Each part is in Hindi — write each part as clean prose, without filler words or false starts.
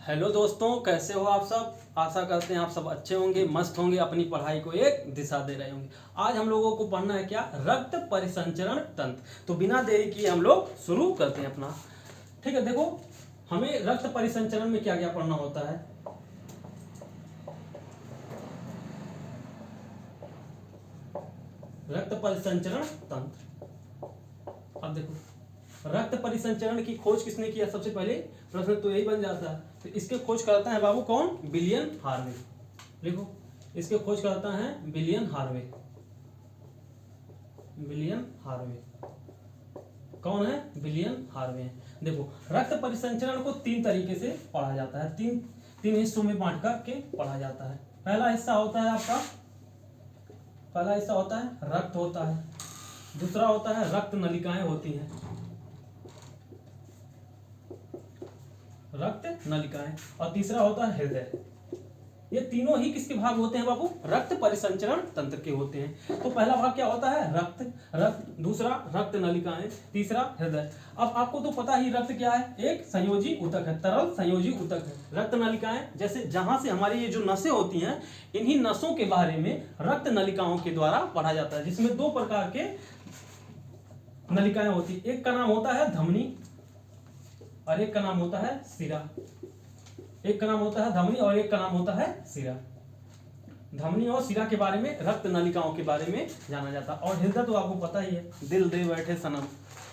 हेलो दोस्तों, कैसे हो आप सब। आशा करते हैं आप सब अच्छे होंगे, मस्त होंगे, अपनी पढ़ाई को एक दिशा दे रहे होंगे। आज हम लोगों को पढ़ना है क्या, रक्त परिसंचरण तंत्र। तो बिना देरी किए हम लोग शुरू करते हैं अपना। ठीक है, देखो हमें रक्त परिसंचरण में क्या क्या पढ़ना होता है। रक्त परिसंचरण तंत्र। अब देखो, रक्त परिसंचरण की खोज किसने किया, सबसे पहले प्रश्न तो यही बन जाता है। तो इसके खोज करता है बाबू कौन, विलियम हार्वे। देखो इसके खोज करता है विलियम हार्वे। विलियम हार्वे कौन है, विलियम हार्वे। देखो रक्त परिसंचरण को तीन तरीके से पढ़ा जाता है, तीन हिस्सों में बांट करके पढ़ा जाता है। पहला हिस्सा होता है आपका, पहला हिस्सा होता है रक्त होता है, दूसरा होता है रक्त नलिकाएं होती हैं, रक्त नलिकाएं, और तीसरा होता है हृदय। ये तीनों ही किसके भाग होते हैं बाबू, रक्त परिसंचरण तंत्र के होते हैं। तो पहला भाग क्या होता है, रक्त, दूसरा रक्त नलिकाएं, तीसरा हृदय। अब आपको तो पता ही रक्त क्या है, एक संयोजी ऊतक है, तरल संयोजी ऊतक है। रक्त नलिकाएं जैसे जहां से हमारी ये जो नसें होती हैं, इन्हीं नसों के बारे में रक्त नलिकाओं के द्वारा पढ़ा जाता है, जिसमें दो प्रकार के नलिकाएं होती है। एक का नाम होता है धमनी और एक का नाम होता है सिरा। एक का नाम होता है धमनी और एक का नाम होता है सिरा। धमनी और सिरा के बारे में, रक्त नलिकाओं के बारे में जाना जाता है। और हृदय तो आपको पता ही है, दिल दे बैठे सनम,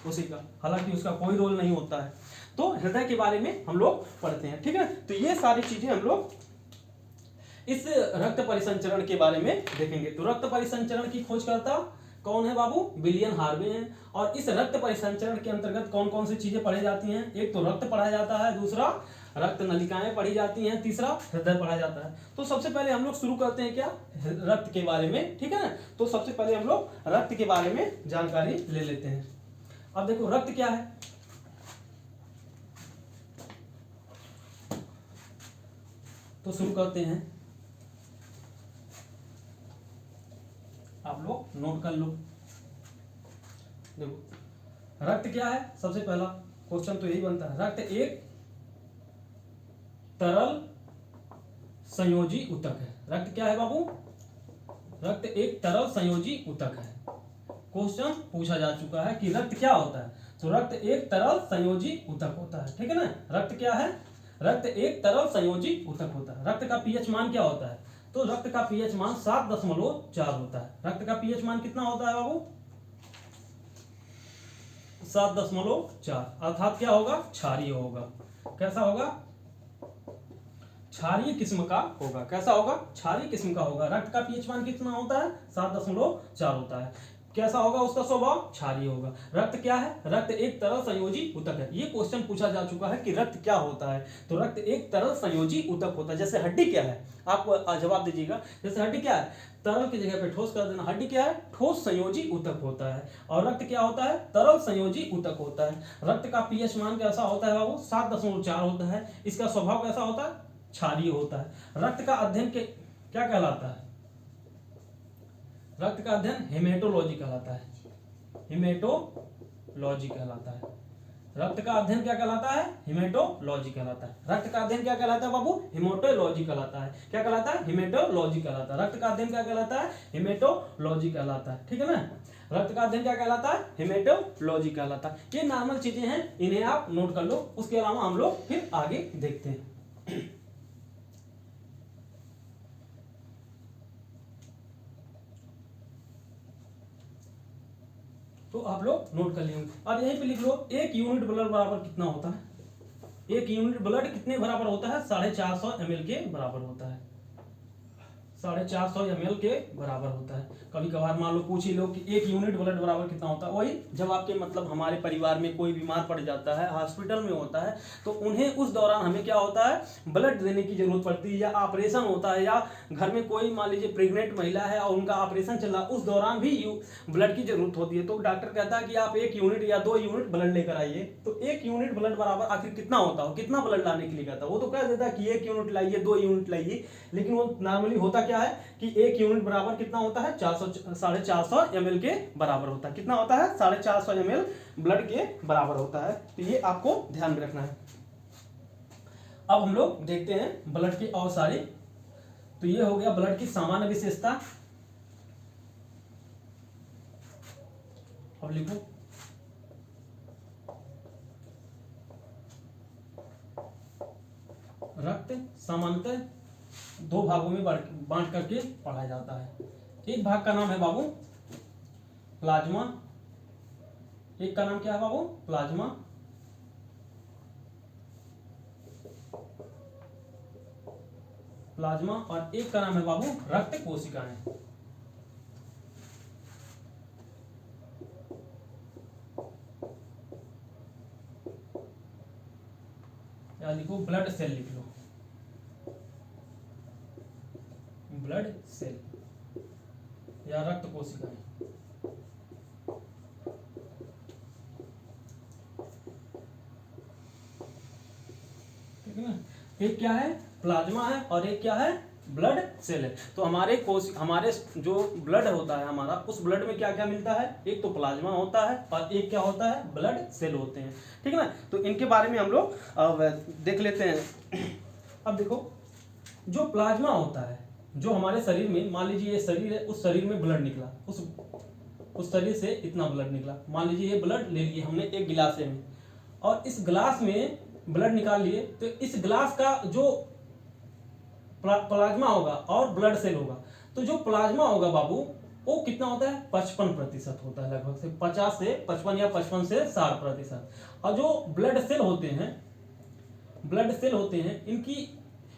उसी का, हालांकि उसका कोई रोल नहीं होता है। तो हृदय के बारे में हम लोग पढ़ते हैं, ठीक है। तो ये सारी चीजें हम लोग इस रक्त परिसंचरण के बारे में देखेंगे। तो रक्त परिसंचरण की खोज करता कौन है बाबू, विलियम हार्वे हैं। और इस रक्त परिसंचरण के अंतर्गत कौन कौन सी चीजें पढ़ी जाती हैं, एक तो रक्त पढ़ा जाता है, दूसरा रक्त नलिकाएं पढ़ी जाती हैं, तीसरा हृदय पढ़ा जाता है। तो सबसे पहले हम लोग शुरू करते हैं क्या, रक्त के बारे में, ठीक है ना। तो सबसे पहले हम लोग रक्त के बारे में जानकारी ले लेते हैं। अब देखो रक्त क्या है, तो शुरू करते हैं, आप लोग नोट कर लो। देखो रक्त क्या है, सबसे पहला क्वेश्चन तो यही बनता है। रक्त एक तरल संयोजी ऊतक है। रक्त क्या है बाबू, रक्त एक तरल संयोजी ऊतक है। क्वेश्चन पूछा जा चुका है कि रक्त क्या होता है, तो रक्त एक तरल संयोजी ऊतक होता है, ठीक है ना। रक्त क्या है, रक्त एक तरल संयोजी ऊतक होता है। रक्त का पीएच मान क्या होता है, तो रक्त का पीएच मान 7.4 होता है। रक्त का पीएच मान कितना होता है बाबू, 7.4, अर्थात क्या होगा, क्षारीय होगा। कैसा होगा, क्षारीय किस्म का होगा। कैसा होगा, क्षारीय किस्म का होगा। रक्त का पीएच मान कितना होता है, 7.4 होता है। कैसा होगा उसका स्वभाव, क्षारीय होगा। रक्त क्या है, रक्त एक तरल संयोजी ऊतक है। ये क्वेश्चन पूछा जा चुका है कि रक्त क्या होता है, तो रक्त एक तरल संयोजी ऊतक होता है। जैसे हड्डी क्या है, आप जवाब दीजिएगा। जैसे हड्डी क्या है, तरल की जगह पे ठोस कर देना। हड्डी क्या है, ठोस संयोजी ऊतक होता है। और रक्त क्या होता है, तरल संयोजी ऊतक होता है। रक्त का पीएच मान कैसा होता है बाबू, 7.4 होता है। इसका स्वभाव कैसा होता है, क्षारीय होता है। रक्त का अध्ययन के क्या कहलाता है, रक्त का अध्ययन हेमेटोलॉजी कहलाता है। हेमेटोलॉजी कहलाता है। रक्त का अध्ययन क्या कहलाता है, हेमेटोलॉजी कहलाता है। रक्त का अध्ययन क्या कहलाता है बाबू, हेमेटोलॉजी कहलाता है। क्या कहलाता है, हेमेटोलॉजी कहलाता है। रक्त का अध्ययन क्या कहलाता है, हेमेटोलॉजी कहलाता है, ठीक है ना। रक्त का अध्ययन क्या कहलाता है, हेमेटोलॉजी कहलाता है। ये नॉर्मल चीजें हैं, इन्हें आप नोट कर लो। उसके अलावा हम लोग फिर आगे देखते हैं। तो आप लोग नोट कर लेंगे। और यहीं पे लिख लो, एक यूनिट ब्लड बराबर कितना होता है। एक यूनिट ब्लड कितने बराबर होता है, 450 ml के बराबर होता है। 450 ml के बराबर होता है। कभी कभार मान लो पूछ ही लो कि एक यूनिट ब्लड बराबर कितना होता है। वही जब आपके मतलब हमारे परिवार में कोई बीमार पड़ जाता है, हॉस्पिटल में होता है, तो उन्हें उस दौरान हमें क्या होता है, ब्लड देने की जरूरत पड़ती है, या ऑपरेशन होता है, या घर में कोई मान लीजिए प्रेग्नेंट महिला है और उनका ऑपरेशन चल रहा है, उस दौरान भी ब्लड की जरूरत होती है। तो डॉक्टर कहता है कि आप 1 यूनिट या 2 यूनिट ब्लड लेकर आइए। तो 1 यूनिट ब्लड बराबर आखिर कितना होता हो, कितना ब्लड लाने के लिए कहता है, वो तो कह देता है कि 1 यूनिट लाइए, 2 यूनिट लाइए। लेकिन वो नॉर्मली होता क्या है कि 1 यूनिट बराबर कितना होता है, 450 ml के बराबर होता है। कितना होता है, 450 ml ब्लड के बराबर होता है। तो ये आपको ध्यान में रखना है। अब हम लोग देखते हैं ब्लड की और सारी। तो ये हो गया ब्लड की सामान्य विशेषता। अब लिखो रक्त सामान्यतः दो भागों में बांट करके पढ़ा जाता है। एक भाग का नाम है बाबू प्लाज्मा, एक का नाम क्या है बाबू प्लाज्मा, प्लाज्मा, और एक का नाम है बाबू रक्त कोशिकाएं। या लिखो ब्लड सेल, लिख लो ब्लड सेल या रक्त कोशिकाएं। ठीक है ना, एक क्या है प्लाज्मा है और एक क्या है ब्लड सेल है। तो हमारे जो ब्लड होता है हमारा, उस ब्लड में क्या क्या मिलता है, एक तो प्लाज्मा होता है और एक क्या होता है ब्लड सेल होते हैं। ठीक है ना, तो इनके बारे में हम लोग अब देख लेते हैं। अब देखो जो प्लाज्मा होता है, जो हमारे शरीर में, मान लीजिए ये शरीर है, उस शरीर में ब्लड निकला, उस शरीर से इतना ब्लड निकला। मान लीजिए ये ब्लड ले लिए हमने एक गिलास में, और इस गिलास में ब्लड निकाल लिए, तो इस गिलास का जो प्लाज्मा होगा और ब्लड सेल होगा, तो जो प्लाज्मा होगा बाबू वो कितना होता है 55% होता है, लगभग से 50 से 55 या 55 से 60%। और जो ब्लड सेल होते हैं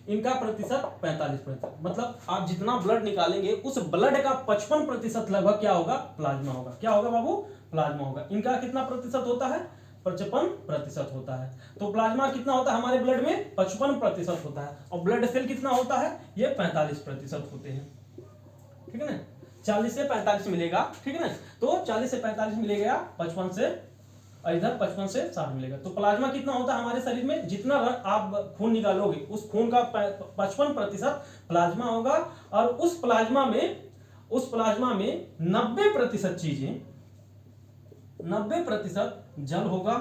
इनका प्रतिशत 45%। मतलब आप जितना ब्लड निकालेंगे उस ब्लड का 55% लगभग क्या होगा प्लाज्मा होगा। क्या होगा बाबू प्लाज्मा होगा। इनका कितना प्रतिशत होता है 55% होता है। तो प्लाज्मा कितना होता है हमारे ब्लड में 55% होता है, और ब्लड सेल कितना होता है ये 45% होते हैं। ठीक है ना, 40 से 45 मिलेगा। ठीक है ना, तो 40 से 45 मिलेगा, 55 से इधर 55 से 60 मिलेगा। तो प्लाज्मा कितना होता है हमारे शरीर में, जितना आप खून निकालोगे उस खून का 55% प्लाज्मा होगा, और उस प्लाज्मा में 90% चीजें, 90% जल होगा।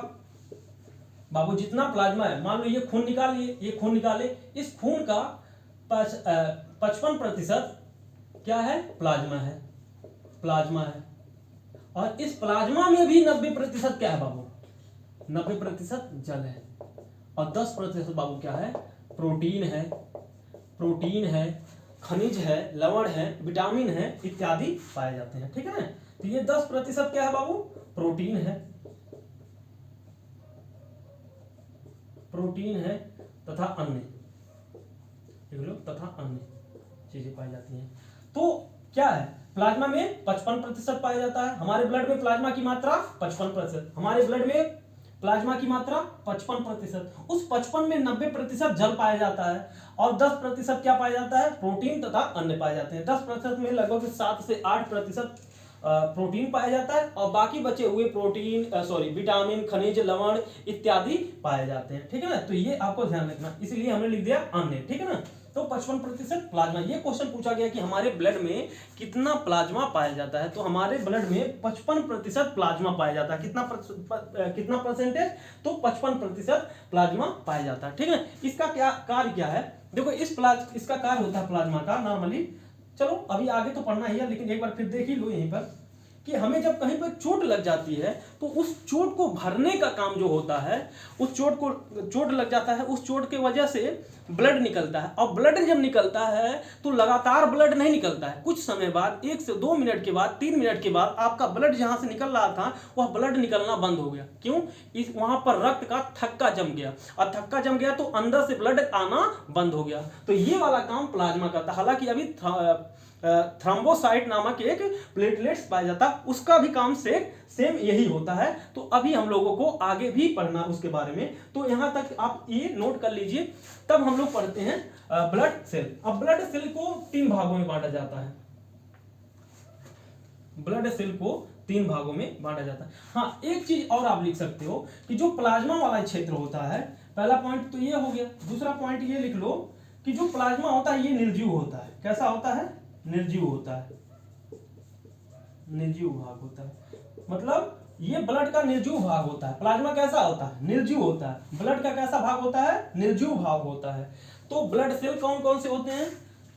बाबू जितना प्लाज्मा है, मान लो ये खून निकाले, इस खून का 55% क्या है प्लाज्मा है, और इस प्लाज्मा में भी 90% क्या है बाबू 90% जल है, और 10% बाबू क्या है प्रोटीन है, खनिज है, लवण है, विटामिन है इत्यादि पाए जाते हैं। ठीक है ना, तो ये 10% क्या है बाबू प्रोटीन है तथा अन्य चीजें पाई जाती हैं। तो क्या है प्लाज्मा में 55% पाया जाता है। हमारे ब्लड में प्लाज्मा की मात्रा 55%, हमारे ब्लड में प्लाज्मा की मात्रा 55%, उस 55 में 90% जल पाया जाता है, और 10% क्या पाया जाता है प्रोटीन तथा अन्य पाए जाते हैं। 10% में लगभग 7 से 8% प्रोटीन पाया जाता है, और बाकी बचे हुए विटामिन, खनिज, लवण इत्यादि पाए जाते हैं। ठीक है ना, तो ये आपको ध्यान रखना, इसलिए हमने लिख दिया अन्य। ठीक है ना, तो 55% प्लाज्मा। ये क्वेश्चन पूछा गया कि हमारे ब्लड में कितना प्लाज्मा पाया जाता है, तो हमारे ब्लड में 55% प्लाज्मा पाया जाता है। कितना परसेंटेज, तो 55% प्लाज्मा पाया जाता है। ठीक है, इसका क्या कार्य क्या है, देखो इसका कार्य होता है प्लाज्मा का नॉर्मली, चलो अभी आगे तो पढ़ना ही है, लेकिन एक बार फिर देख ही लो यहीं पर कि हमें जब कहीं पर चोट लग जाती है तो उस चोट को भरने का काम जो होता है, चोट लग जाता है, उस चोट के वजह से ब्लड निकलता है, और ब्लड जब निकलता है तो लगातार ब्लड नहीं निकलता है। कुछ समय बाद 1 से 2 मिनट के बाद 3 मिनट के बाद आपका ब्लड जहां से निकल रहा था वह ब्लड निकलना बंद हो गया। क्यों, वहां पर रक्त का थक्का जम गया, और थक्का जम गया तो अंदर से ब्लड आना बंद हो गया। तो ये वाला काम प्लाज्मा करता है। हालांकि अभी थ्रोम्बोसाइट नामक एक प्लेटलेट्स पाया जाता है, उसका भी काम सेम यही होता है। तो अभी हम लोगों को आगे भी पढ़ना उसके बारे में, तो यहां तक आप ये नोट कर लीजिए। तब हम लोग पढ़ते हैं ब्लड सेल। अब ब्लड सेल को 3 भागों में बांटा जाता है। ब्लड सेल को 3 भागों में बांटा जाता है। हाँ, एक चीज और आप लिख सकते हो कि जो प्लाज्मा वाला क्षेत्र होता है, पहला पॉइंट तो ये हो गया। दूसरा पॉइंट ये लिख लो कि जो प्लाज्मा होता है ये निर्जीव होता है। कैसा होता है निर्जीव होता है, निर्जीव भाग होता है। मतलब ये ब्लड का निर्जीव भाग होता है। प्लाज्मा कैसा होता है? निर्जीव होता है। ब्लड का कैसा भाग होता है? निर्जीव भाग होता है। तो ब्लड सेल कौन कौन से होते हैं,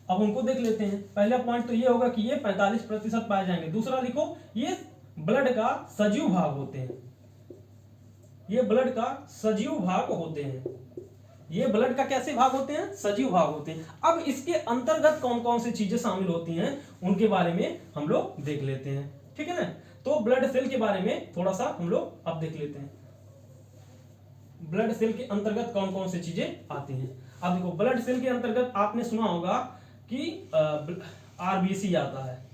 अब उनको देख लेते हैं। पहला पॉइंट तो ये होगा कि ये 45% पाए जाएंगे। दूसरा लिखो, ये ब्लड का सजीव भाग होते हैं। ये ब्लड का सजीव भाग होते हैं। ये ब्लड का कैसे भाग होते हैं? सजीव भाग होते हैं। अब इसके अंतर्गत कौन कौन सी चीजें शामिल होती हैं उनके बारे में हम लोग देख लेते हैं, ठीक है ना। तो ब्लड सेल के बारे में थोड़ा सा हम लोग अब देख लेते हैं। ब्लड सेल के अंतर्गत कौन कौन सी चीजें आती हैं। अब देखो, ब्लड सेल के अंतर्गत आपने सुना होगा कि आरबीसी आता है,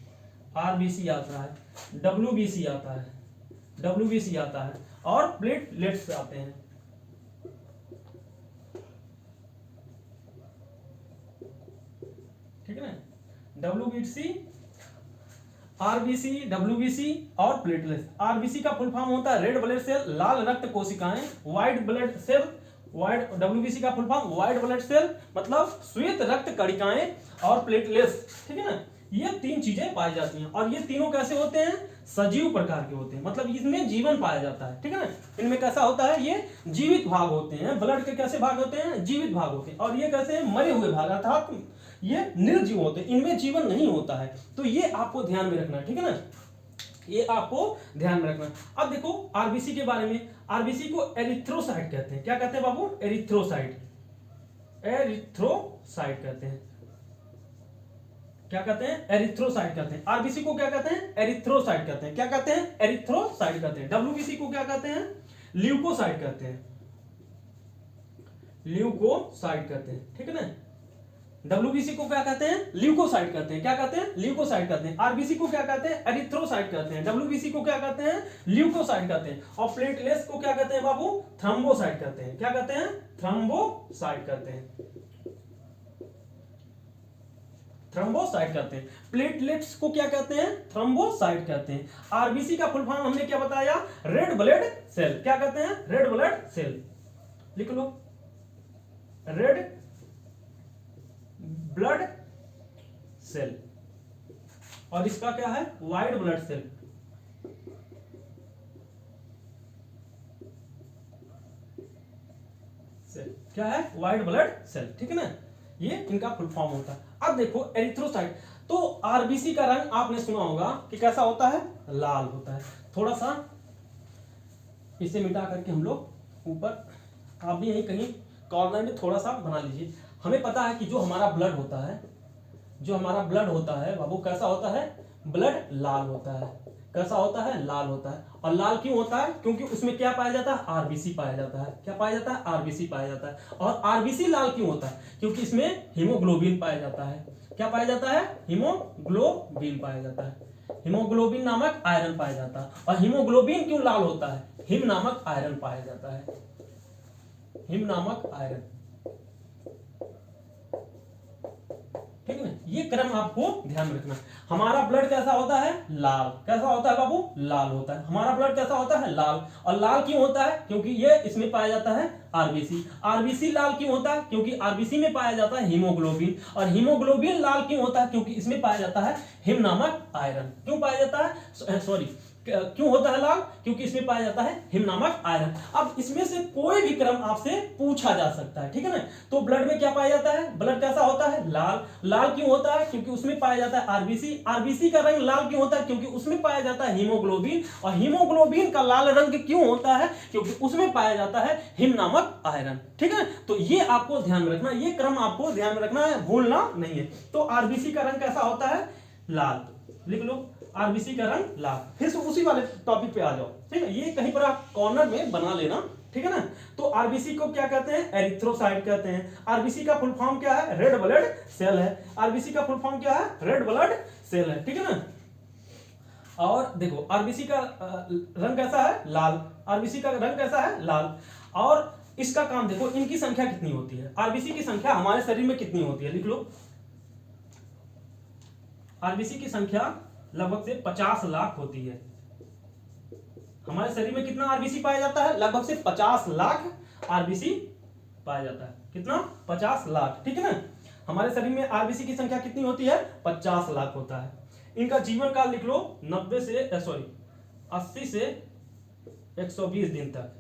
आरबीसी आता है, डब्ल्यूबीसी आता है, डब्ल्यूबीसी आता है, और प्लेटलेट्स आते हैं। ठीक है ना, डब्ल्यूबीसी, आरबीसी, डब्ल्यूबीसी और प्लेटलेट्स। आरबीसी का फुल फॉर्म होता है रेड ब्लड सेल, लाल रक्त कोशिकाएं। White blood cell, white, WBC का full form white blood cell मतलब श्वेत रक्त कणिकाएं, और प्लेटलेट्स, ठीक है ना। ये तीन चीजें पाई जाती हैं, और ये तीनों कैसे होते हैं? सजीव प्रकार के होते हैं, मतलब इसमें जीवन पाया जाता है, ठीक है ना। इनमें कैसा होता है? ये जीवित भाग होते हैं। ब्लड के कैसे भाग होते हैं? जीवित भाग होते हैं। और ये कैसे? मरे हुए भाग, अर्थात ये निर्जीव होते हैं, इनमें जीवन नहीं होता है। तो ये आपको ध्यान में रखना है, ठीक है ना, ये आपको ध्यान में रखना। अब देखो आरबीसी के बारे में। आरबीसी को एरिथ्रोसाइट कहते हैं। क्या कहते हैं बाबू? एरिथ्रोसाइट, एरिथ्रोसाइट कहते हैं। क्या कहते हैं? एरिथ्रोसाइट कहते हैं। आरबीसी को क्या कहते हैं? एरिथ्रोसाइट कहते हैं। क्या कहते हैं? एरिथ्रोसाइट कहते हैं। डब्ल्यूबीसी को क्या कहते हैं? ल्यूकोसाइट कहते हैं, ल्यूकोसाइट कहते हैं, ठीक है ना। डब्ल्यूबीसी को क्या कहते हैं? ल्यूकोसाइट कहते हैं। क्या कहते हैं? ल्यूकोसाइट कहते हैं। आरबीसी को क्या कहते हैं? एरिथ्रोसाइट कहते हैं। डब्ल्यूबीसी को क्या कहते हैं? ल्यूकोसाइट कहते हैं। और प्लेटलेट्स को क्या कहते हैं बाबू? थ्रोम्बोसाइट कहते हैं। क्या कहते हैं? थ्रोम्बोसाइट कहते हैं, थ्रोम्बोसाइट कहते हैं। प्लेटलेट्स को क्या कहते हैं? थ्रोम्बोसाइट कहते हैं। आरबीसी का फुल फॉर्म हमने क्या बताया? Red blood cell. क्या कहते हैं? रेड ब्लड सेल, लिख लो, रेड ब्लड सेल। और इसका क्या है? White blood cell. सेल क्या है? व्हाइट ब्लड सेल, ठीक है ना। ये इनका फुल फॉर्म होता है। अब देखो एरिथ्रोसाइट, तो आरबीसी का रंग आपने सुना होगा कि कैसा होता है? लाल होता है। थोड़ा सा इसे मिटा करके हम लोग ऊपर, आप भी यहीं कहीं कॉर्नर में थोड़ा सा बना लीजिए। हमें पता है कि जो हमारा ब्लड होता है, जो हमारा ब्लड होता है बाबू, कैसा होता है? ब्लड लाल होता है। कैसा होता है? लाल होता है। और लाल क्यों होता है? क्योंकि उसमें क्या पाया जाता है? आरबीसी पाया जाता है। क्या पाया जाता है? आरबीसी पाया जाता है। और आरबीसी लाल क्यों होता है? क्योंकि इसमें हीमोग्लोबिन पाया जाता है। क्या पाया जाता है? हीमोग्लोबिन पाया जाता है। हीमोग्लोबिन नामक आयरन पाया जाता है। और हीमोग्लोबिन क्यों लाल होता है? हिम नामक आयरन पाया जाता है, हिम नामक आयरन, ठीक है ना। ये क्रम आपको ध्यान में रखना। हमारा ब्लड कैसा होता है? लाल। कैसा होता है बाबू? लाल होता है। हमारा ब्लड कैसा होता है? लाल। और लाल क्यों होता है? क्योंकि ये इसमें पाया जाता है आरबीसी। आरबीसी लाल क्यों होता है? क्योंकि आरबीसी में पाया जाता है हीमोग्लोबिन। और हीमोग्लोबिन लाल क्यों होता है? क्योंकि इसमें पाया जाता है हिम नामक आयरन। क्यों पाया जाता है? सॉरी, क्यों होता है लाल? क्योंकि इसमें पाया जाता है हिम नामक आयरन। अब इसमें से कोई भी क्रम आपसे पूछा जा सकता है, ठीक है ना। तो ब्लड में क्या पाया जाता है? ब्लड कैसा होता है? लाल। लाल क्यों होता है? क्योंकि उसमें पाया जाता है आरबीसी। आरबीसी का रंग लाल क्यों होता है? क्योंकि उसमें पाया जाता है हीमोग्लोबिन। और हीमोग्लोबिन का लाल रंग क्यों होता है? क्योंकि उसमें पाया जाता है हिम नामक आयरन, ठीक है। तो ये आपको ध्यान में रखना, ये क्रम आपको ध्यान में रखना है, भूलना नहीं है। तो आरबीसी का रंग कैसा होता है? लाल, लिख लो, आरबीसी का रंग लाल। फिर से उसी वाले टॉपिक पे आ जाओ, ठीक है। ये कहीं पर आप कॉर्नर में बना लेना, ठीक है ना। तो आरबीसी को क्या कहते हैं? एरिथ्रोसाइट कहते हैं। आरबीसी का फुल फॉर्म क्या है? रेड ब्लड सेल है। आरबीसी का फुल फॉर्म क्या है? रेड ब्लड सेल है, ठीक है ना। और देखो आरबीसी का रंग कैसा है? लाल। आरबीसी का रंग कैसा है? लाल। और इसका काम देखो, इनकी संख्या कितनी होती है? आरबीसी की संख्या हमारे शरीर में कितनी होती है? लिख लो, आरबीसी की संख्या लगभग से 50 लाख होती है। हमारे शरीर में कितना आरबीसी पाया जाता है? लगभग से 50 लाख आरबीसी पाया जाता है। कितना? 50 लाख, ठीक है ना। हमारे शरीर में आरबीसी की संख्या कितनी होती है? 50 लाख होता है। इनका जीवन काल लिख लो 80 से 120 दिन तक।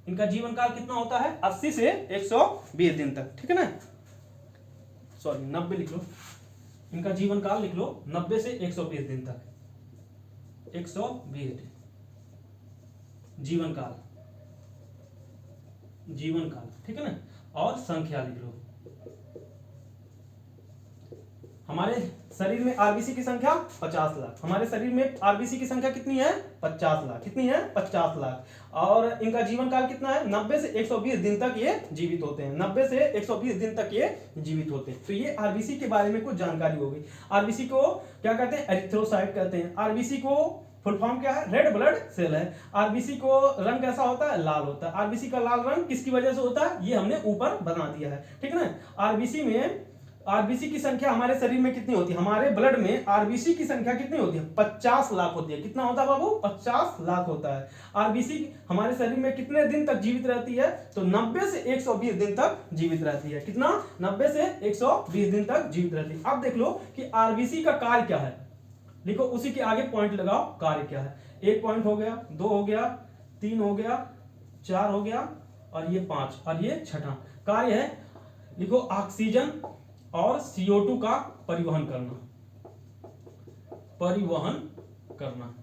इनका जीवन काल कितना होता है? 80 से 120 दिन तक, ठीक है ना, सॉरी 90 लिख लो, इनका जीवन काल लिख लो 90 से 120 दिन तक, 120 जीवन काल, जीवन काल, ठीक है ना। और संख्या लिख लो, हमारे शरीर में आरबीसी की संख्या 50 लाख। हमारे शरीर में आरबीसी की संख्या कितनी है? 50 लाख। कितनी है? 50 लाख। और इनका जीवन काल कितना है? 90 से 120 दिन तक ये जीवित होते हैं। 90 से 120 दिन तक ये जीवित होते हैं। तो ये आरबीसी के बारे में कुछ जानकारी हो गई। आरबीसी को क्या कहते हैं? एरिथ्रोसाइट कहते हैं। आरबीसी को फुल फॉर्म क्या है? रेड ब्लड सेल है। आरबीसी को रंग कैसा होता है? लाल होता है। आरबीसी का लाल रंग किसकी वजह से होता है? ये हमने ऊपर बना दिया है, ठीक है ना। आरबीसी में आरबीसी की संख्या हमारे शरीर में कितनी होती है? हमारे ब्लड में आरबीसी की संख्या कितनी होती है? 50 लाख होती है। कितना होता है बाबू? 50 लाख होता है। आरबीसी हमारे शरीर में कितने दिन तक जीवित रहती है? तो 90 से 120 दिन तक जीवित रहती है। कितना? 90 से 120 दिन तक जीवित रहती है। अब देख लो कि आरबीसी का कार्य क्या है, लिखो, उसी के आगे पॉइंट लगाओ, कार्य क्या है। 1 पॉइंट हो गया, 2 हो गया, 3 हो गया, 4 हो गया, और ये 5, और ये छठा कार्य है, लिखो, ऑक्सीजन और CO2 का परिवहन करना, परिवहन करना।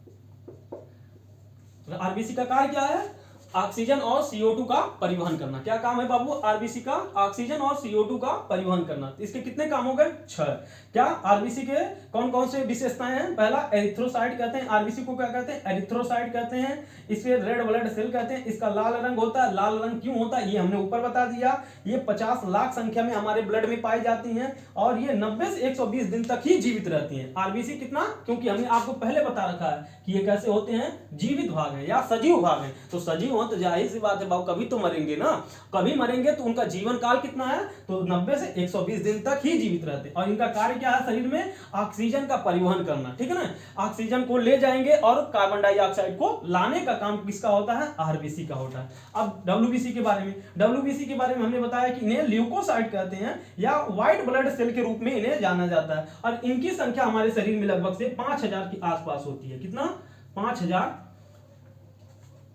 आरबीसी का कार्य क्या है? ऑक्सीजन और CO2 का परिवहन करना। क्या काम है बाबू आरबीसी का? ऑक्सीजन और CO2 का परिवहन करना। इसके कितने काम हो गए? 6। क्या आरबीसी के कौन कौन से विशेषताएं हैं? पहला, एरिथ्रोसाइट कहते हैं। आरबीसी को क्या कहते हैं? एरिथ्रोसाइट कहते हैं। इसे रेड ब्लड सेल कहते हैं। इसका लाल रंग होता है। लाल रंग क्यों होता है ये हमने ऊपर बता दिया। ये 50 लाख संख्या में हमारे ब्लड में पाई जाती है, और ये 90 से 120 दिन तक ही जीवित रहती है। आरबीसी कितना? क्योंकि हमने आपको पहले बता रखा है कि ये कैसे होते हैं? जीवित भाग है या सजीव भाग है। तो सजीव हो तो जाहिर सी बात है बाबू, कभी तो मरेंगे ना, कभी मरेंगे। तो उनका जीवन काल कितना है? तो 90 से 120 दिन तक ही जीवित रहते हैं। और इनका कार्य क्या है? शरीर में ऑक्सीजन का परिवहन करना, ठीक है ना। ऑक्सीजन को ले जाएंगे और कार्बन डाइऑक्साइड को लाने का काम किसका होता है? आरबीसी का होता है। अब डब्ल्यूबीसी के बारे में, डब्ल्यूबीसी के बारे में हमने बताया कि इन्हें ल्यूकोसाइट कहते हैं या व्हाइट ब्लड सेल के रूप में इन्हें जाना जाता है। और इनकी संख्या हमारे शरीर में लगभग से 5000 के आसपास होती है। कितना? 5000,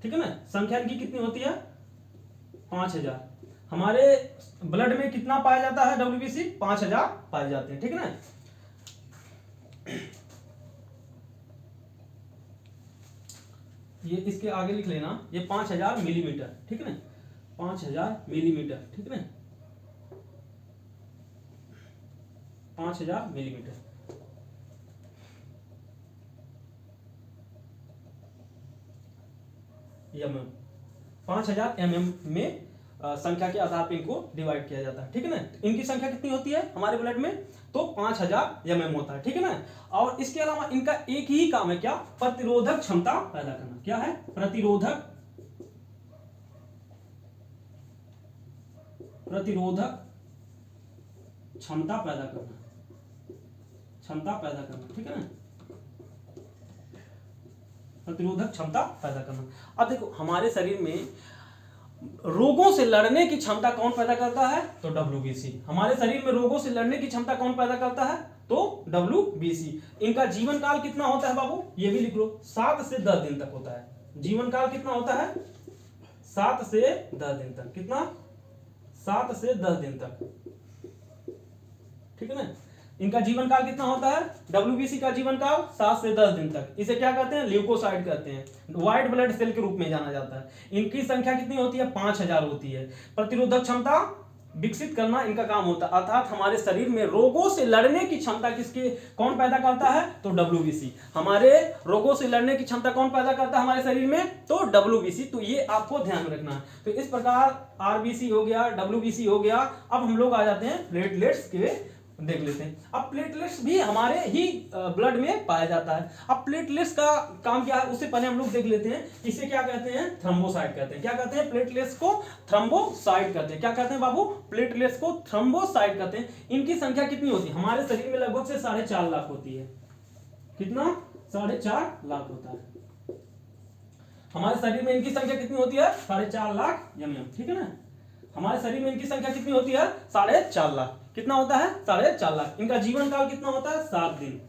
ठीक है ना। संख्या इनकी कितनी होती है? 5000। हमारे ब्लड में कितना पाया जाता है? डब्ल्यूबीसी 5000 पाए जाते हैं, ठीक है ना। ये इसके आगे लिख लेना, ये 5000 मिलीमीटर, ठीक है ना, 5000 मिलीमीटर, ठीक है ना, 5000 मिलीमीटर। mm 5000 mm में संख्या के आधार पर इनको डिवाइड किया जाता है, ठीक है ना। इनकी संख्या कितनी होती है हमारे ब्लड में? तो 5000 mm होता है, ठीक है ना। और इसके अलावा इनका एक ही काम है, क्या? प्रतिरोधक क्षमता पैदा करना। क्या है? प्रतिरोधक क्षमता पैदा करना, क्षमता पैदा करना, ठीक है ना, प्रतिरोधक क्षमता पैदा करना। अब देखो, हमारे शरीर में रोगों से लड़ने की क्षमता कौन पैदा करता है? तो डब्ल्यूबीसी। हमारे शरीर में रोगों से लड़ने की क्षमता कौन पैदा करता है? तो डब्ल्यूबीसी। इनका जीवन काल कितना होता है बाबू? ये भी लिख लो, 7 से 10 दिन तक होता है। जीवन काल कितना होता है? 7 से 10 दिन तक। कितना? 7 से 10 दिन तक, ठीक है ना। इनका जीवन काल कितना होता है? डब्ल्यूबीसी का जीवन काल 7 से 10 दिन तक। इसे क्या कहते हैं? ल्यूकोसाइट कहते हैं। व्हाइट ब्लड सेल के रूप में जाना जाता है। इनकी संख्या कितनी होती है? 5000 होती है। प्रतिरोधक क्षमता विकसित करना इनका काम होता है, अर्थात हमारे शरीर में रोगों से लड़ने की क्षमता किसके कौन पैदा करता है? तो डब्ल्यूबीसी। हमारे रोगों से लड़ने की क्षमता कौन पैदा करता है हमारे शरीर में? तो डब्ल्यूबीसी। तो ये आपको ध्यान रखना है। तो इस प्रकार आरबीसी हो गया, डब्ल्यूबीसी हो गया। अब हम लोग आ जाते हैं प्लेटलेट्स के, देख लेते हैं। अब प्लेटलेट्स भी हमारे ही ब्लड में पाया जाता है। अब प्लेटलेट्स का काम क्या है उससे पहले हम लोग देख लेते हैं। इसे क्या कहते हैं? थ्रोम्बोसाइट कहते हैं। क्या कहते हैं? प्लेटलेट्स को थ्रोम्बोसाइट कहते हैं। क्या कहते हैं बाबू? प्लेटलेट्स को थ्रोम्बोसाइट कहते हैं। इनकी संख्या कितनी होती है? हमारे शरीर में लगभग से 4.5 लाख होती है। कितना? 4.5 लाख होता है हमारे शरीर में। इनकी संख्या कितनी होती है? 4.5 लाख mm, ठीक है ना। हमारे शरीर में इनकी संख्या कितनी होती है? 4.5 लाख। कितना होता है? 4.5 लाख। इनका जीवन काल कितना होता है? 7 दिन।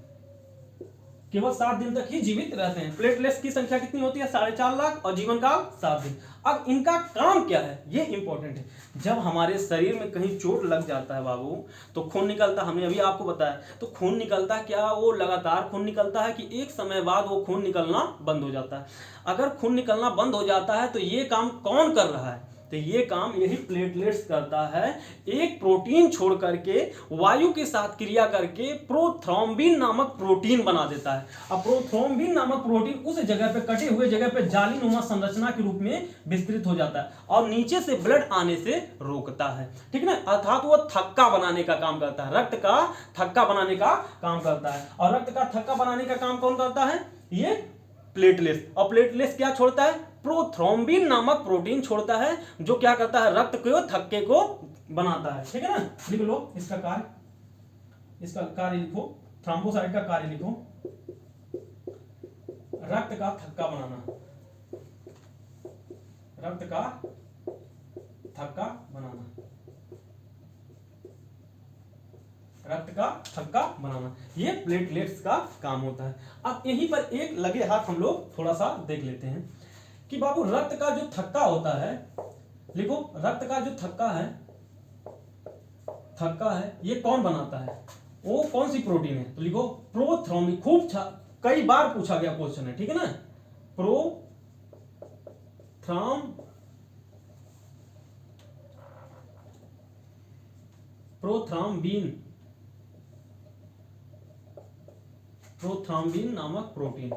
केवल 7 दिन तक ही जीवित रहते हैं। प्लेटलेट्स की संख्या कितनी होती है? 4.5 लाख और जीवन काल 7 दिन। अब इनका काम क्या है ये इंपॉर्टेंट है। जब हमारे शरीर में कहीं चोट लग जाता है बाबू तो खून निकलता, हमने अभी आपको बताया, तो खून निकलता है क्या? वो लगातार खून निकलता है कि एक समय बाद वो खून निकलना बंद हो जाता है? अगर खून निकलना बंद हो जाता है तो ये काम कौन कर रहा है? तो ये काम यही प्लेटलेट्स करता है, एक प्रोटीन छोड़ करके वायु के साथ क्रिया करके प्रोथ्रोम्बिन नामक प्रोटीन बना देता है। अब प्रोथ्रोम्बिन नामक प्रोटीन उस जगह पे, कटे हुए जगह पे जालीनुमा संरचना के रूप में विस्तृत हो जाता है और नीचे से ब्लड आने से रोकता है, ठीक ना। अर्थात वो थक्का बनाने का काम करता है, रक्त का थक्का बनाने का काम करता है। और रक्त का थक्का बनाने का काम कौन करता है? ये प्लेटलेट्स। और प्लेटलेट्स क्या छोड़ता है? प्रोथ्रोम्बिन नामक प्रोटीन छोड़ता है जो क्या करता है? रक्त को, थक्के को बनाता है, ठीक है ना। लिख लो इसका कार्य लिखो, थ्रोम्बोसाइट का कार्य लिखो, रक्त का थक्का बनाना, रक्त का थक्का बनाना, रक्त का थक्का बनाना, ये प्लेटलेट्स का काम होता है। अब यहीं पर एक लगे हाथ हम लोग थोड़ा सा देख लेते हैं कि बाबू रक्त का जो थक्का होता है, लिखो रक्त का जो थक्का है ये कौन बनाता है? वो कौन सी प्रोटीन है? तो लिखो प्रोथ्रोम्बिन। खूब कई बार पूछा गया क्वेश्चन है, ठीक है ना। प्रोथ्रोम्बिन नामक प्रोटीन,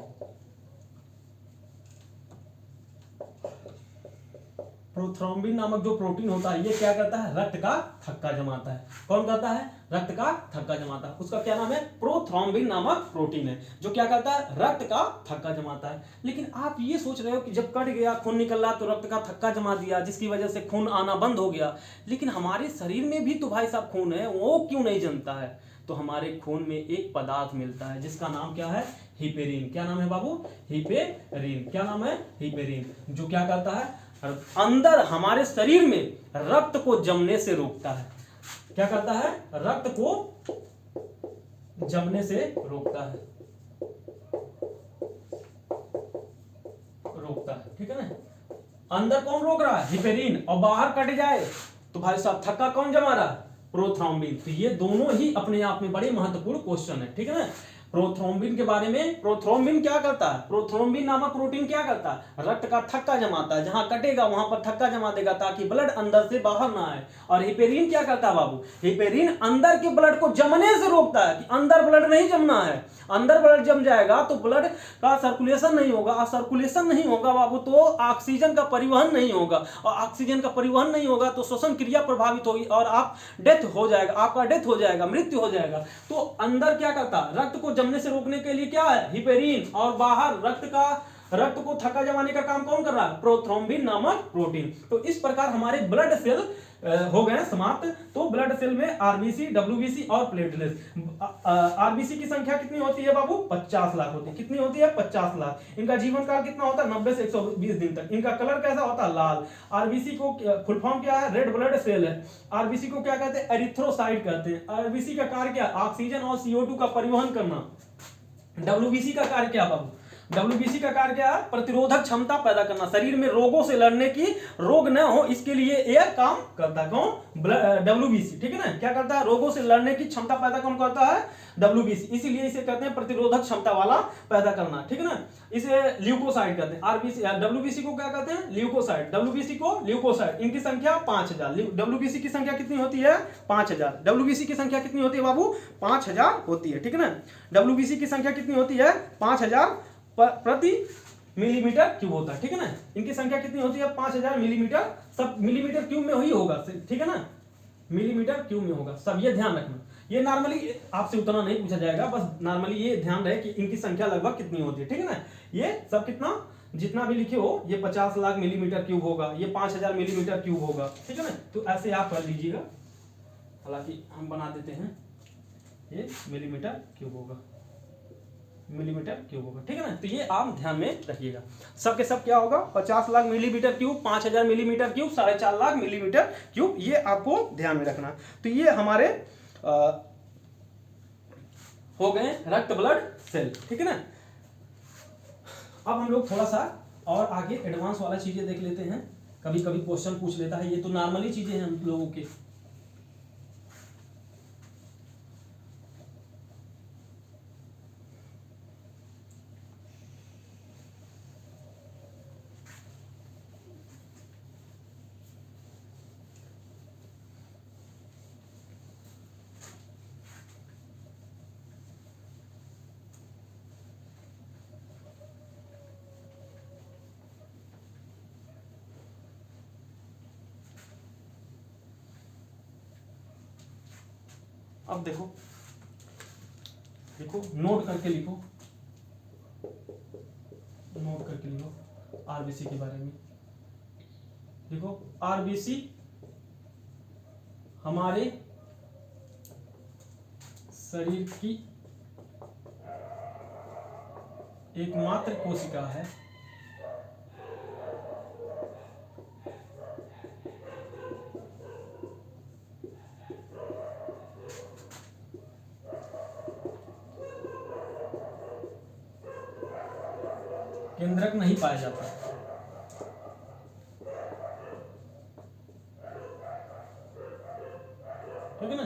प्रोथ्रोम्बिन नामक जो प्रोटीन होता है ये क्या करता है? रक्त का थक्का जमाता है। कौन करता है? रक्त का थक्का जमाता है। उसका क्या नाम है? प्रोथ्रोम्बिन नामक प्रोटीन है जो क्या करता है? रक्त का थक्का जमाता है। लेकिन आप ये सोच रहे हो कि जब कट गया, खून निकल रहा तो रक्त का थक्का जमा दिया जिसकी वजह से खून आना बंद हो गया, लेकिन हमारे शरीर में भी तो भाई साहब खून है, वो क्यों नहीं जमता है? तो हमारे खून में एक पदार्थ मिलता है जिसका नाम क्या है? हिपेरिन। क्या नाम है बाबू? हिपेरिन। क्या नाम है? हिपेरिन। जो क्या करता है? अंदर हमारे शरीर में रक्त को जमने से रोकता है। क्या करता है? रक्त को जमने से रोकता है, ठीक है ना। अंदर कौन रोक रहा है? हिपेरिन। और बाहर कट जाए तो भाई साहब थक्का कौन जमा रहा है? प्रोथ्रोम्बिन। तो ये दोनों ही अपने आप में बड़े महत्वपूर्ण क्वेश्चन है, ठीक है ना। प्रोथ्रोम्बिन के बारे में, प्रोथ्रोम्बिन क्या करता है? प्रोथ्रोम्बिन नामक प्रोटीन क्या करता है? रक्त का थक्का जमाता है, जहां कटेगा वहां पर थक्का जमा देगा ताकि ब्लड अंदर से बाहर ना आए। और हिपेरिन क्या करता है बाबू? हिपेरिन अंदर के ब्लड को जमने से रोकता है कि अंदर ब्लड नहीं जमना है। अंदर ब्लड जम जाएगा तो ब्लड का सर्कुलेशन नहीं होगा, और सर्कुलेशन नहीं होगा बाबू तो ऑक्सीजन का परिवहन नहीं होगा, और ऑक्सीजन का परिवहन नहीं होगा तो श्वसन क्रिया प्रभावित होगी और आप डेथ हो जाएगा, आपका डेथ हो जाएगा, मृत्यु हो जाएगा। तो अंदर क्या करता? रक्त को जमने से रोकने के लिए क्या है? हिपेरिन। और बाहर रक्त को थक्का जमाने का काम कौन कर रहा है? प्रोथ्रोम्बिन नामक प्रोटीन। तो इस प्रकार हमारे ब्लड सेल हो गए समाप्त। तो ब्लड सेल में आरबीसी, डब्ल्यूबीसी और प्लेटलेट्स। आरबीसी की संख्या कितनी होती है बाबू? 50 लाख होती है। कितनी होती है? 50 लाख। इनका जीवन काल कितना होता है? 90 से 120 दिन तक। इनका कलर कैसा होता है? लाल। आरबीसी को फुल फॉर्म क्या है? रेड ब्लड सेल है। आरबीसी को क्या कहते हैं? एरिथ्रोसाइट कहते हैं। आरबीसी का कार्य क्या? ऑक्सीजन और CO2 का परिवहन करना। डब्ल्यूबीसी का कार्य क्या बाबू? डब्ल्यूबीसी का कार्य क्या है? प्रतिरोधक क्षमता पैदा करना, शरीर में रोगों से लड़ने की, रोग न हो इसके लिए यह काम करता है। कौन? डब्ल्यूबीसी, ठीक है ना। क्या करता है? रोगों से लड़ने की क्षमता पैदा कौन करता है? डब्ल्यूबीसी। इसीलिए इसे कहते हैं प्रतिरोधक क्षमता वाला पैदा करना, ठीक है ना। इसे ल्यूकोसाइट कहते हैं। आरबीसी, डब्ल्यूबीसी को क्या कहते हैं? ल्यूकोसाइट। डब्ल्यूबीसी को ल्यूकोसाइट। इनकी संख्या 5000। डब्ल्यूबीसी की संख्या कितनी होती है? 5000। डब्ल्यूबीसी की संख्या कितनी होती है बाबू? 5000 होती है, ठीक है ना। डब्ल्यूबीसी की संख्या कितनी होती है? 5000 प्रति मिलीमीटर क्यूब होता है, ठीक है ना। इनकी संख्या कितनी होती है? 5000 मिलीमीटर। सब मिलीमीटर क्यूब में ही होगा, ठीक है ना। मिलीमीटर क्यूब में होगा सब, ये ध्यान रखना। ये नॉर्मली आपसे उतना नहीं पूछा जाएगा, बस नॉर्मली ये ध्यान रहे कि इनकी संख्या लगभग कितनी होती है, ठीक है ना। ये सब कितना, जितना भी लिखे हो, ये 50 लाख मिलीमीटर क्यूब होगा, ये 5000 मिलीमीटर क्यूब होगा, ठीक है ना। तो ऐसे आप कर लीजिएगा, हालांकि हम बना देते हैं, ये मिलीमीटर क्यूब होगा, मिलीमीटर क्यूब होगा, ठीक है ना। तो ये आप ध्यान में रखिएगा। सब के सब क्या होगा? 50 lakh millimetre cube, 5000 millimetre cube, 4.5 lakh millimetre cube, ये आपको ध्यान में रखना। तो ये हमारे हो गए रक्त ब्लड सेल, ठीक है ना। अब हम लोग थोड़ा सा और आगे एडवांस वाला चीजें देख लेते हैं, कभी कभी क्वेश्चन पूछ लेता है, ये तो नॉर्मली चीजें हैं हम लोगों के। अब देखो देखो नोट करके लिखो, नोट करके लिखो आरबीसी के बारे में। देखो आरबीसी हमारे शरीर की एकमात्र कोशिका है केंद्रक नहीं पाया जाता। ठीक है ना।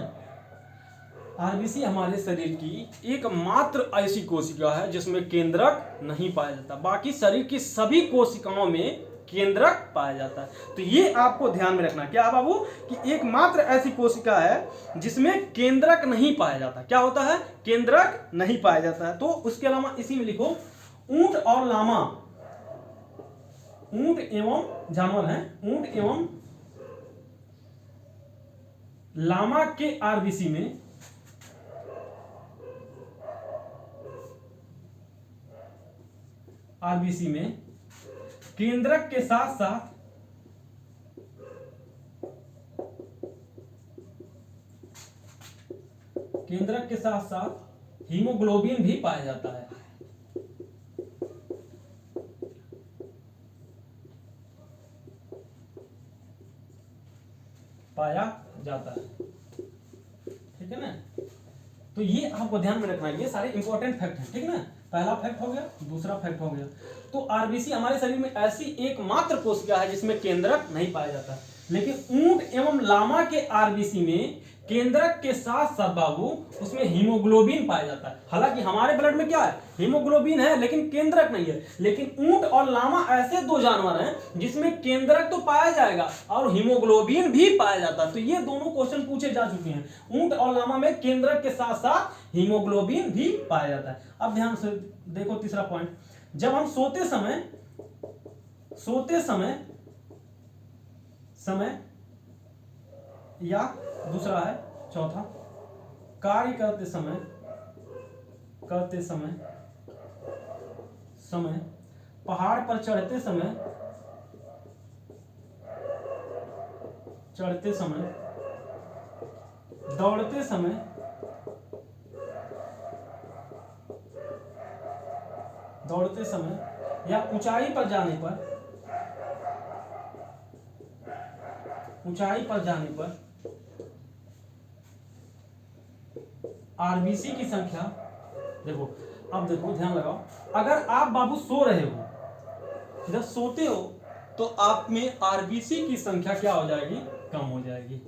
आरबीसी हमारे शरीर की एकमात्र ऐसी कोशिका है जिसमें केंद्रक नहीं पाया जाता, बाकी शरीर की सभी कोशिकाओं में केंद्रक पाया जाता है। तो ये आपको ध्यान में रखना, क्या बाबू, कि एकमात्र ऐसी कोशिका है जिसमें केंद्रक नहीं पाया जाता। क्या होता है? केंद्रक नहीं पाया जाता है। तो उसके अलावा इसी में लिखो ऊंट और लामा, ऊंट एवं जानवर है, ऊंट एवं लामा के आरबीसी में केंद्रक के साथ साथ हीमोग्लोबिन भी पाया जाता है। पाया जाता है, ठीक है ना। तो ये आपको ध्यान में रखना है, ये सारे इंपॉर्टेंट फैक्ट हैं, ठीक है ना। पहला फैक्ट हो गया, दूसरा फैक्ट हो गया। तो आरबीसी हमारे शरीर में ऐसी एकमात्र कोशिका है जिसमें केंद्रक नहीं पाया जाता। लेकिन ऊंट एवं लामा के आरबीसी में केंद्रक के साथ साथ बाबू उसमें हीमोग्लोबिन पाया जाता है। हालांकि हमारे ब्लड में क्या है? हीमोग्लोबिन है, लेकिन केंद्रक नहीं है। लेकिन ऊंट और लामा ऐसे दो जानवर हैं जिसमें केंद्रक तो पाया जाएगा और हीमोग्लोबिन भी पाया जाता है। तो ये दोनों क्वेश्चन पूछे जा चुके हैं। ऊंट और लामा में केंद्रक के साथ साथ हीमोग्लोबिन भी पाया जाता है। अब ध्यान से देखो तीसरा पॉइंट, जब हम सोते समय या दूसरा है चौथा, कार्य करते समय पहाड़ पर चढ़ते समय दौड़ते समय या ऊंचाई पर जाने पर आरबीसी की संख्या, देखो अब देखो ध्यान लगाओ, अगर आप बाबू सो रहे हो, जब सोते हो तो आप में आरबीसी की संख्या क्या हो जाएगी? कम हो जाएगी।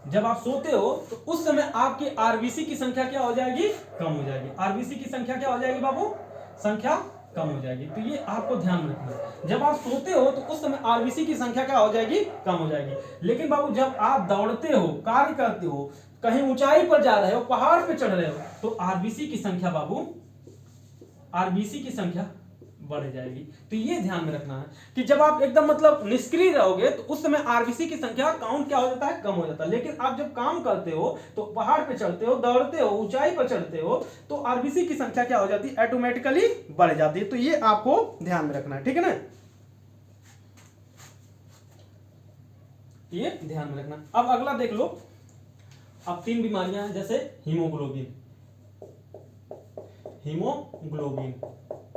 जब आप सोते हो तो उस समय आपकी आरबीसी की संख्या क्या हो जाएगी? कम हो जाएगी। आरबीसी की संख्या क्या हो जाएगी बाबू? संख्या कम हो जाएगी। तो ये आपको ध्यान में रखना है। जब आप सोते हो तो उस समय आरबीसी की संख्या क्या हो जाएगी? कम हो जाएगी। लेकिन बाबू जब आप दौड़ते हो, कार्य करते हो, कहीं ऊंचाई पर जा रहे हो, पहाड़ पे चढ़ रहे हो, तो आरबीसी की संख्या बाबू, आरबीसी की संख्या बढ़ जाएगी। तो ये ध्यान में रखना है कि जब आप एकदम मतलब निष्क्रिय रहोगे तो उस समय आरबीसी की संख्या काउंट क्या हो जाता है? कम हो जाता है। लेकिन आप जब काम करते हो तो पहाड़ पे चढ़ते हो, दौड़ते हो, ऊंचाई पर चढ़ते हो, तो आरबीसी की संख्या क्या हो जाती है? ऑटोमेटिकली बढ़ जाती है। तो ये आपको ध्यान में रखना है, ठीक है ना। ये ध्यान में रखना। अब अगला देख लो, अब 3 बीमारियां हैं, जैसे हीमोग्लोबिन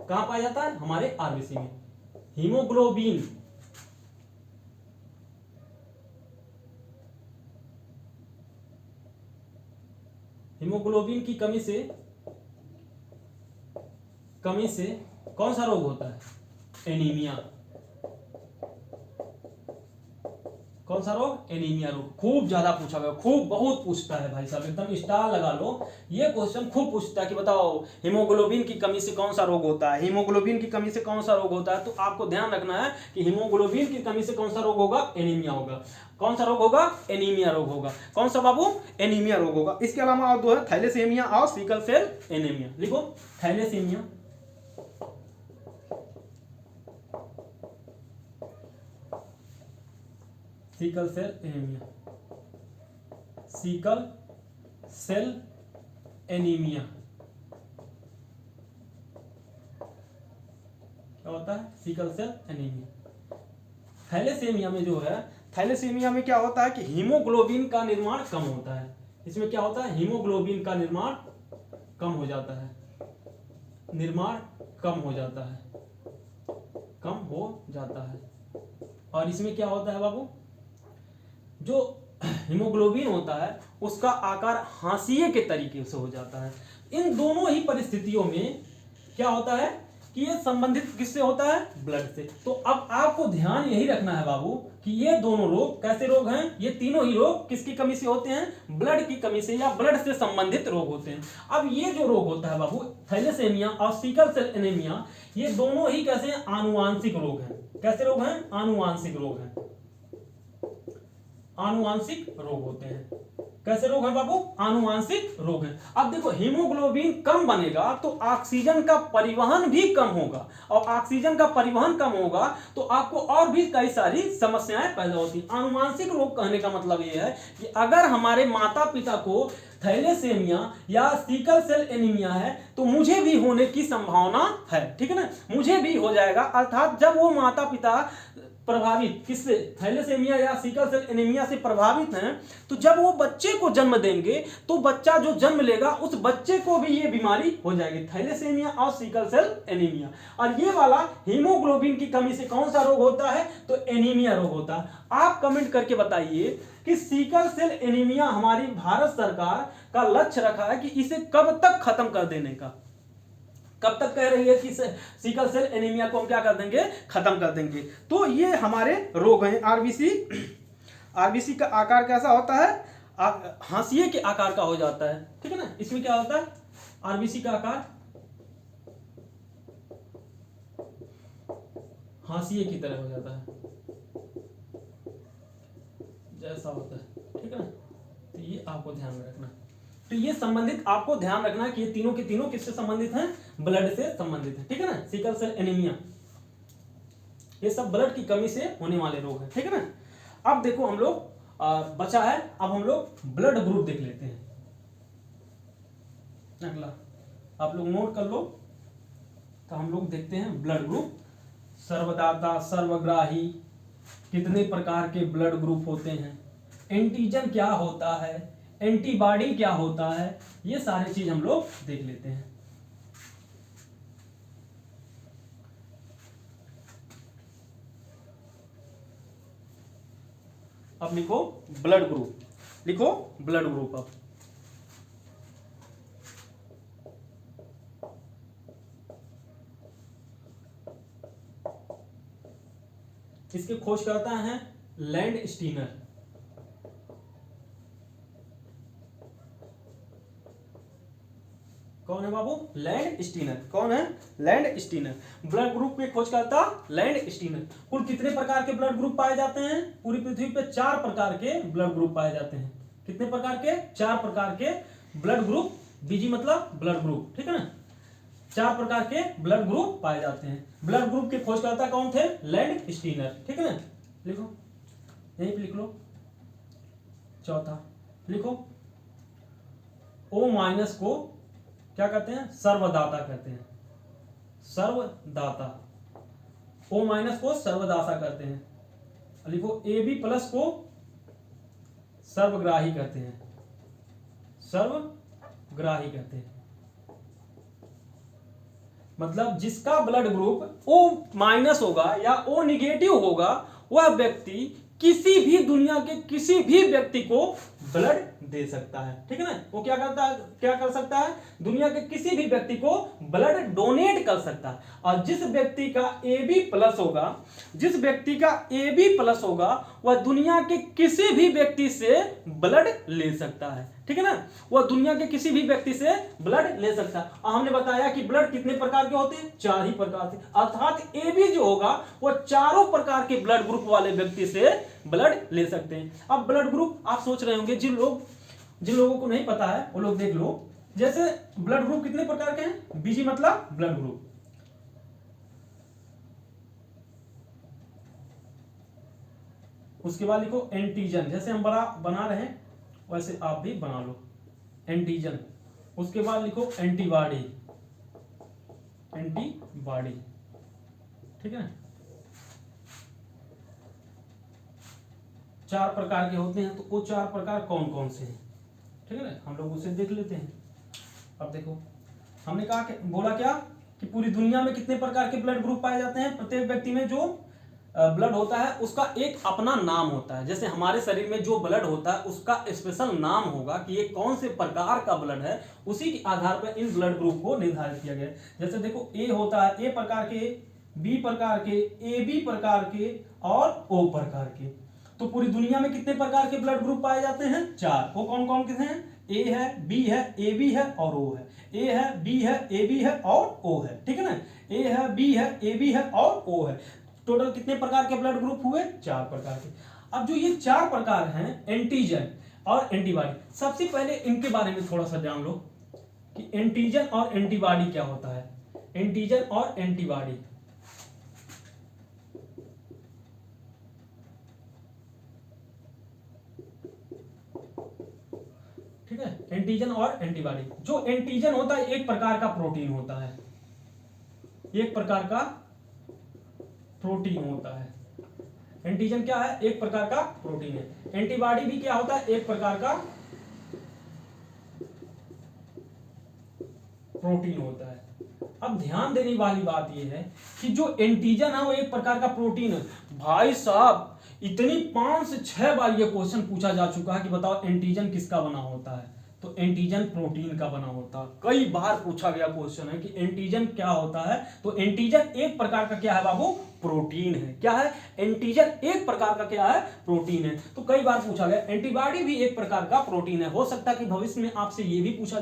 कहां पाया जाता है? हमारे आरबीसी में। हीमोग्लोबिन हीमोग्लोबिन की कमी से कौन सा रोग होता है? एनीमिया। कौन सा रोग? एनीमिया रोग। खूब ज्यादा पूछा गया, खूब बहुत पूछता है भाई साहब, एकदम स्टार लगा लो। ये क्वेश्चन खूब पूछता है कि बताओ हीमोग्लोबिन की कमी से कौन सा रोग होता है, हीमोग्लोबिन की कमी से कौन सा रोग होता है। तो आपको ध्यान रखना है कि हीमोग्लोबिन की कमी से कौन सा रोग होगा? एनीमिया होगा। कौन सा रोग होगा? एनीमिया रोग होगा। कौन सा बाबू? एनीमिया रोग होगा। इसके अलावा और दो है, थैलेसीमिया और सिकल सेल एनीमिया। लिखो thalassaemia, sickle cell anaemia. Sickle cell anaemia क्या होता है? Sickle cell anaemia. थैलेसीमिया में जो है, थैलेसीमिया में क्या होता है कि हीमोग्लोबिन का निर्माण कम होता है। इसमें क्या होता है? हीमोग्लोबिन का निर्माण कम हो जाता है, निर्माण कम हो जाता है, कम हो जाता है। और इसमें क्या होता है बाबू? जो हीमोग्लोबिन होता है उसका आकार हाशिए के तरीके से हो जाता है। इन दोनों ही परिस्थितियों में क्या होता है कि ये संबंधित किससे होता है? ब्लड से। तो अब आपको ध्यान यही रखना है बाबू कि ये दोनों रोग कैसे रोग हैं? ये तीनों ही रोग किसकी कमी से होते हैं? ब्लड की कमी से या ब्लड से संबंधित रोग होते हैं। अब ये जो रोग होता है बाबू, थैलेसीमिया और सिकल सेल एनीमिया, ये दोनों ही कैसे हैं? आनुवांशिक रोग हैं। कैसे रोग हैं? आनुवांशिक रोग हैं, आनुवांशिक रोग होते हैं। कैसे रोग है बाबू? आनुवांशिक रोग है। अब देखो हीमोग्लोबिन कम बनेगा तो ऑक्सीजन का परिवहन भी कम होगा, और ऑक्सीजन का परिवहन कम होगा तो आपको और भी कई सारी समस्याएं पैदा होती हैं। आनुवांशिक रोग कहने का मतलब यह है कि अगर हमारे माता पिता को थैलेसीमिया या सिकल सेल एनीमिया है तो मुझे भी होने की संभावना है, ठीक है ना, मुझे भी हो जाएगा। अर्थात जब वो माता पिता प्रभावित किससे? थैलेसीमिया या सिकल सेल एनीमिया से प्रभावित हैं, तो जब वो बच्चे को जन्म देंगे तो बच्चा जो जन्म लेगा उस बच्चे को भी ये बीमारी हो जाएगी, थैलेसीमिया और सिकल सेल एनीमिया। और ये वाला हीमोग्लोबिन की कमी से कौन सा रोग होता है? तो एनीमिया रोग होता है। आप कमेंट करके बताइए कि सिकल सेल एनीमिया हमारी भारत सरकार का लक्ष्य रखा है कि इसे कब तक खत्म कर देने का। कब तक कह रही है कि सिकल सेल एनीमिया को हम क्या कर देंगे? खत्म कर देंगे। तो ये हमारे रोग हैं। आरबीसी, आरबीसी का आकार कैसा होता है? हाशिए के आकार का हो जाता है, ठीक है ना। इसमें क्या होता है? आरबीसी का आकार हाशिए की तरह हो जाता है, जैसा होता है, ठीक है ना। तो ये आपको ध्यान में रखना। तो ये संबंधित आपको ध्यान रखना कि ये तीनों के तीनों किससे संबंधित हैं? ब्लड से संबंधित है, ठीक है ना। सिकल सेल एनीमिया ये सब ब्लड की कमी से होने वाले रोग हैं, ठीक है ना। अब देखो हम लोग बचा है, अब हम लोग ब्लड ग्रुप देख लेते हैं। अगला आप लोग नोट कर लो। तो हम लोग देखते हैं ब्लड ग्रुप। सर्वदाता, सर्वग्राही, कितने प्रकार के ब्लड ग्रुप होते हैं, एंटीजन क्या होता है, एंटीबॉडी क्या होता है, ये सारी चीज हम लोग देख लेते हैं। अब लिखो ब्लड ग्रुप, लिखो ब्लड ग्रुप। अब इसके खोजकर्ता हैं लैंड स्टीनर। कौन है बाबू? Land Steiner. कौन है? Land Steiner. ब्लड ग्रुप के खोजकर्ता लैंड स्टीनर। कुल कितने प्रकार के ब्लड ग्रुप पाए जाते हैं? पूरी पृथ्वी पे 4 प्रकार के ब्लड ग्रुप पाए जाते हैं। कितने प्रकार के? 4 प्रकार के ब्लड ग्रुप। बीजी मतलब ब्लड ग्रुप, ठीक है ना। 4 प्रकार के ब्लड ग्रुप पाए जाते हैं। ब्लड ग्रुप के खोजकर्ता कौन थे? लैंड स्टीनर, ठीक है ना। लिखो यहीं पे लिख लो। चौथा लिखो, O- को क्या कहते हैं? सर्वदाता कहते हैं, सर्वदाता। O- को सर्वदाता कहते हैं। लिखो AB+ को सर्वग्राही कहते हैं, सर्वग्राही कहते हैं। मतलब जिसका ब्लड ग्रुप O- होगा या O- होगा वह व्यक्ति किसी भी दुनिया के किसी भी व्यक्ति को ब्लड दे सकता है। ठीक है ना, वो क्या करता है, क्या कर सकता है, दुनिया के किसी भी व्यक्ति को ब्लड डोनेट कर सकता है। और जिस व्यक्ति का AB प्लस होगा, जिस व्यक्ति का AB प्लस होगा, वह दुनिया के किसी भी व्यक्ति से ब्लड ले सकता है। ठीक है ना, वह दुनिया के किसी भी व्यक्ति से ब्लड ले सकता है। और हमने बताया कि ब्लड कितने प्रकार के होते हैं, 4 ही प्रकार से, अर्थात AB जो होगा वह चारों प्रकार के ब्लड ग्रुप वाले व्यक्ति से ब्लड ले सकते हैं। अब ब्लड ग्रुप आप सोच रहे होंगे, जिन लोगों को नहीं पता है वो लोग देख लो। जैसे ब्लड ग्रुप कितने प्रकार के हैं, BG मतलब ब्लड ग्रुप, उसके बाद लिखो एंटीजन, जैसे हम बना रहे हैं वैसे आप भी बना लो, एंटीजन। उसके बाद लिखो एंटीबॉडी, एंटीबॉडी। ठीक है, 4 प्रकार के होते हैं। तो वो 4 प्रकार कौन कौन से हैं, ठीक है ना, हम लोग उसे देख लेते हैं। अब देखो, हमने कहा कि बोला क्या कि पूरी दुनिया में कितने प्रकार के ब्लड ग्रुप पाए जाते हैं। प्रत्येक व्यक्ति में जो ब्लड होता है उसका एक अपना नाम होता है। जैसे हमारे शरीर में जो ब्लड होता है उसका स्पेशल नाम होगा कि ये कौन से प्रकार का ब्लड है, उसी के आधार पर इन ब्लड ग्रुप को निर्धारित किया गया है। जैसे देखो, ए होता है, ए प्रकार के, बी प्रकार के, AB प्रकार के और O प्रकार के। तो पूरी दुनिया में कितने प्रकार के ब्लड ग्रुप पाए जाते हैं, 4। वो कौन कौन के हैं, A है, B है, AB है और O है। A है, B है, AB है और O है। ठीक है ना, A है, B है, AB है और O है। टोटल कितने प्रकार के ब्लड ग्रुप हुए, 4 प्रकार के। अब जो ये 4 प्रकार हैं, एंटीजन और एंटीबॉडी, सबसे पहले इनके बारे में थोड़ा सा जान लो कि एंटीजन और एंटीबॉडी क्या होता है। एंटीजन और एंटीबॉडी, ठीक है, एंटीजन और एंटीबॉडी। जो एंटीजन होता है एक प्रकार का प्रोटीन होता है, एक प्रकार का प्रोटीन होता है। एंटीजन क्या है, एक प्रकार का प्रोटीन है। एंटीबॉडी भी क्या होता है, एक प्रकार का प्रोटीन होता है। अब ध्यान देने वाली बात यह है कि जो एंटीजन है वो एक प्रकार का प्रोटीन है। भाई साहब, इतनी 5 से 6 बार ये क्वेश्चन पूछा जा चुका है कि बताओ एंटीजन किसका बना होता है। तो एंटीजन प्रोटीन का बना होता है। कई बार पूछा गया क्वेश्चन है कि एंटीजन क्या होता है। तो एंटीजन एक प्रकार का क्या है बाबू, प्रोटीन है। क्या है, एंटीजन एक प्रकार का क्या है, प्रोटीन है। तो कई बार पूछा गया। एंटीबॉडी भी एक प्रकार का प्रोटीन है। हो सकता है कि भविष्य में आपसे ये भी पूछा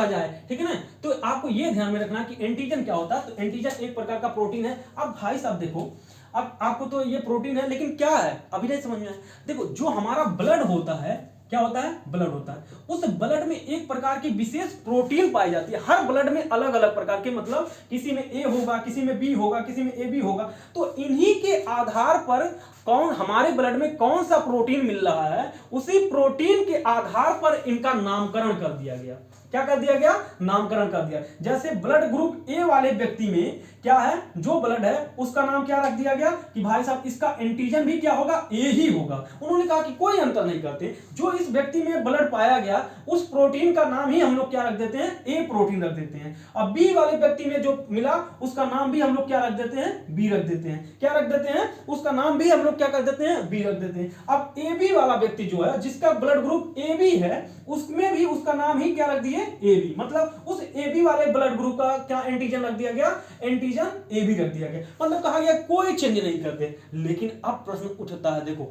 जाए। ठीक है ना, तो आपको ये ध्यान में रखना कि एंटीजन क्या होता है। तो एंटीजन एक प्रकार का प्रोटीन है। अब भाई साहब देखो, अब आपको तो ये प्रोटीन है, लेकिन क्या है अभी नहीं समझ में आया। देखो, जो हमारा ब्लड होता है, क्या होता है, ब्लड होता है। उस ब्लड में एक प्रकार की विशेष प्रोटीन पाई जाती है। हर ब्लड में अलग अलग प्रकार के, मतलब किसी में A होगा, किसी में B होगा, किसी में AB होगा। तो इन्हीं के आधार पर कौन हमारे ब्लड में कौन सा प्रोटीन मिल रहा है, उसी प्रोटीन के आधार पर इनका नामकरण कर दिया गया। क्या कर दिया गया, नामकरण कर दिया। जैसे ब्लड ग्रुप A वाले व्यक्ति में क्या है, जो ब्लड है उसका नाम क्या रख दिया गया कि भाई साहब इसका एंटीजन भी क्या होगा, A ही होगा। उन्होंने कहा कि कोई अंतर नहीं करते, जो इस व्यक्ति में ब्लड पाया गया उस प्रोटीन का नाम ही हम लोग क्या रख देते हैं, A प्रोटीन रख देते हैं। अब B वाले व्यक्ति में जो मिला उसका नाम भी हम लोग क्या रख देते हैं, B रख देते हैं। क्या रख देते हैं, उसका नाम भी हम लोग क्या कर देते हैं, B रख देते हैं। अब AB वाला व्यक्ति जो है, जिसका ब्लड ग्रुप AB है, उसमें भी उसका नाम ही क्या रख दिए, AB। मतलब उस AB वाले ब्लड ग्रुप का क्या एंटीजन रख दिया गया, एंटीजन AB रख दिया गया। मतलब कहा गया कोई चेंज नहीं करते। लेकिन अब प्रश्न उठता है, देखो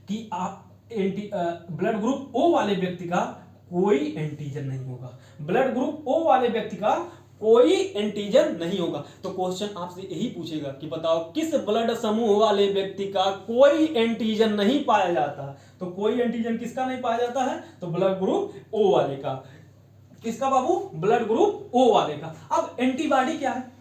कि आप ब्लड ग्रुप O वाले व्यक्ति का कोई एंटीजन नहीं होगा, ब्लड ग्रुप O वाले व्यक्ति का कोई एंटीजन नहीं होगा। तो क्वेश्चन आपसे यही पूछेगा कि बताओ किस ब्लड समूह वाले व्यक्ति का कोई एंटीजन नहीं पाया जाता। तो कोई एंटीजन किसका नहीं पाया जाता है, तो ब्लड ग्रुप O वाले का। किसका बाबू, ब्लड ग्रुप O वाले का। अब एंटीबॉडी क्या है,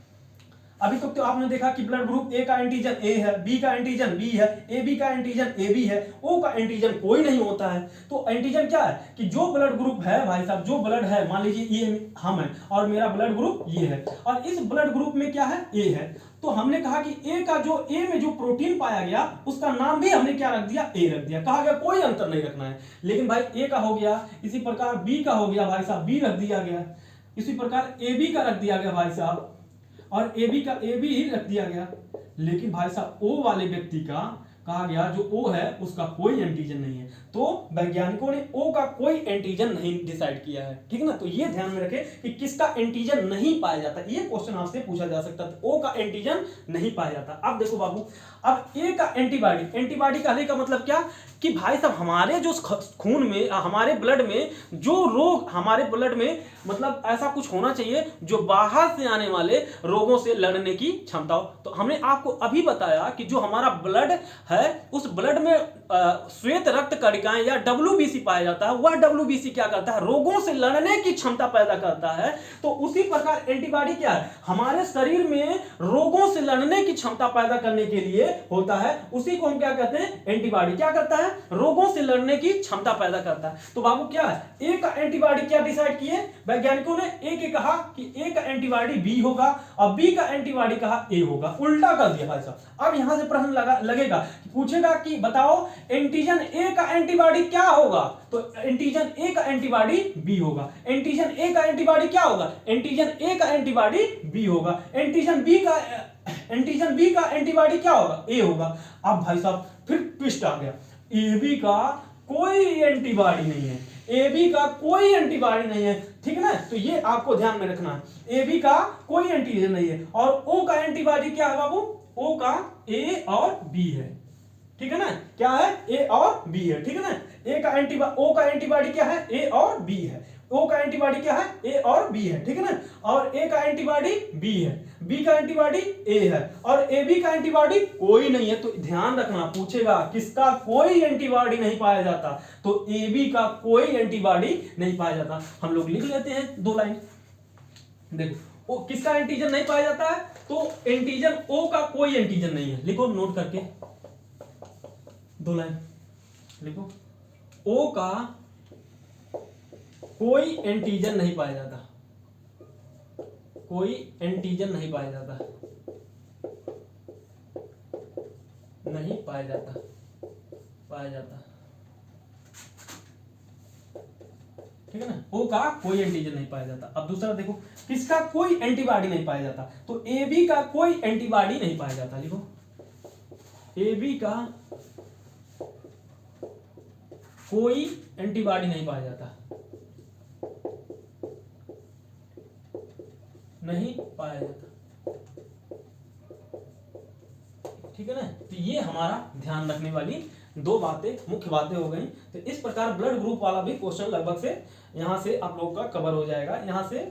अभी तक तो आपने देखा कि ब्लड ग्रुप A का एंटीजन A है, B का एंटीजन B है, AB का एंटीजन AB है, O का एंटीजन कोई नहीं होता है। तो एंटीजन क्या है कि जो ब्लड ग्रुप है भाई साहब, जो ब्लड है, मान लीजिए ये हम है और मेरा ब्लड ग्रुप ये है और इस ब्लड ग्रुप में क्या है, A है। तो हमने कहा कि A में जो प्रोटीन पाया गया उसका नाम भी हमने क्या रख दिया, A रख दिया। कहा गया कोई अंतर नहीं रखना है। लेकिन भाई A का हो गया, इसी प्रकार B का हो गया भाई साहब, B रख दिया गया। इसी प्रकार AB का रख दिया गया भाई साहब, और AB का AB ही रख दिया गया। लेकिन भाई साहब O वाले व्यक्ति का कहा गया जो O है उसका कोई एंटीजन नहीं है। तो वैज्ञानिकों ने O का कोई एंटीजन नहीं डिसाइड किया है, ठीक ना। तो ये ध्यान में रखें कि किसका एंटीजन नहीं पाया जाता, ये क्वेश्चन आपसे पूछा जा सकता है। O का एंटीजन नहीं पाया जाता। अब देखो बाबू, अब A का एंटीबॉडी, एंटीबॉडी कहने का मतलब क्या कि भाई साहब हमारे जो खून में, हमारे ब्लड में जो रोग, हमारे ब्लड में मतलब ऐसा कुछ होना चाहिए जो बाहर से आने वाले रोगों से लड़ने की क्षमता हो। तो हमने आपको अभी बताया कि जो हमारा ब्लड है उस ब्लड में श्वेत रक्त कणिकाएं या WBC पाया जाता है। वह WBC क्या करता है, रोगों से लड़ने की क्षमता पैदा करता है। तो उसी प्रकार एंटीबॉडी क्या है, हमारे शरीर में रोगों से लड़ने की क्षमता पैदा करने के लिए होता है। उसी को हम क्या कहते हैं, एंटीबॉडी। क्या करता है, रोगों से लड़ने की क्षमता पैदा करता है। तो बाबू क्या है, ए का एंटीबॉडी क्या डिसाइड किए वैज्ञानिकों ने, ए के कहा कि ए का एंटीबॉडी बी होगा और बी का एंटीबॉडी कहा ए होगा। उल्टा कर दिया भाई साहब। अब यहां से प्रश्न लगेगा, पूछेगा कि बताओ एंटीजन ए का एंटीबॉडी क्या होगा, तो एंटीजन ए का एंटीबॉडी बी होगा। एंटीजन ए का एंटीबॉडी क्या होगा, एंटीजन ए का एंटीबॉडी बी होगा। एंटीजन बी का एंटीबॉडी क्या होगा, ए होगा। अब भाई साहब फिर ट्विस्ट आ गया, एबी का कोई एंटीबॉडी नहीं है, एबी का कोई एंटीबॉडी नहीं है, ठीक है ना। तो ये आपको ध्यान में रखना है, एबी का कोई एंटीजन नहीं है। और ओ का एंटीबॉडी क्या है बाबू, ओ का ए और बी है, ठीक है ना। क्या है, ए और बी है, ठीक है ना। ए का एंटीबॉडी, ओ का एंटीबॉडी क्या है, ए और बी है। ओ का एंटीबॉडी क्या है, ए और बी है, ठीक है ना। और ए का एंटीबॉडी बी है, बी का एंटीबॉडी ए है और ए बी का एंटीबॉडी कोई नहीं है। तो ध्यान रखना, पूछेगा किसका कोई एंटीबॉडी नहीं पाया जाता, तो ए बी का कोई एंटीबॉडी नहीं पाया जाता। हम लोग लिख लेते हैं 2 लाइन। देखो ओ किसका एंटीजन नहीं पाया जाता है, तो एंटीजन ओ का कोई एंटीजन नहीं है। लिखो नोट करके 2 लाइन लिखो, ओ का कोई एंटीजन नहीं पाया जाता, कोई एंटीजन नहीं पाया जाता, नहीं पाया जाता, पाया जाता, ठीक है ना। ओ का कोई एंटीजन नहीं पाया जाता। अब दूसरा देखो, किसका कोई एंटीबॉडी नहीं पाया जाता, तो ए बी का कोई एंटीबॉडी नहीं पाया जाता। लिखो ए बी का कोई एंटीबॉडी नहीं पाया जाता, नहीं पाया जाता, ठीक है ना। तो ये हमारा ध्यान रखने वाली 2 बातें, मुख्य बातें हो गई। तो इस प्रकार ब्लड ग्रुप वाला भी क्वेश्चन लगभग से यहां से आप लोगों का कवर हो जाएगा, यहां से